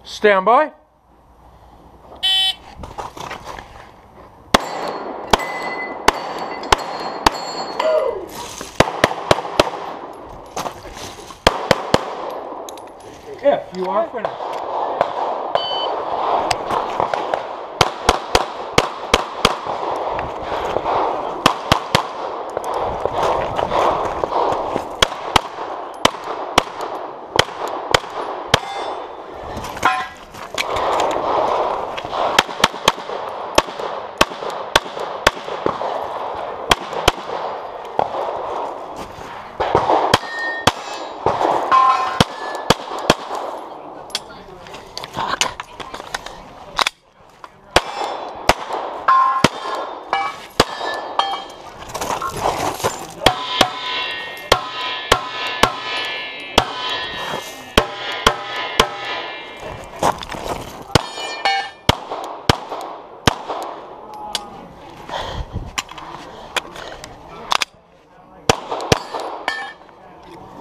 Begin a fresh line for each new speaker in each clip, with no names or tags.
Stand by. If you are finished.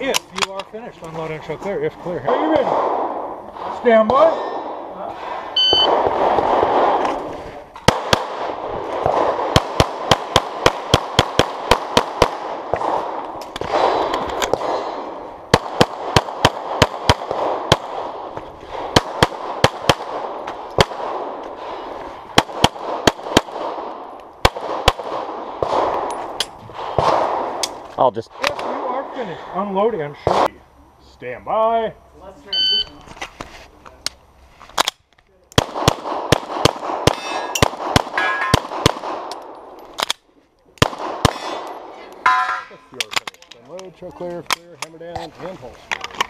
If you are finished, unload and show clear. If clear. Are you ready? Stand by.
I'll just...
If you are finished, unload and show. Stand by.
Let's transition.
If you are finished, unload, show clear, clear, hammer down, and holster.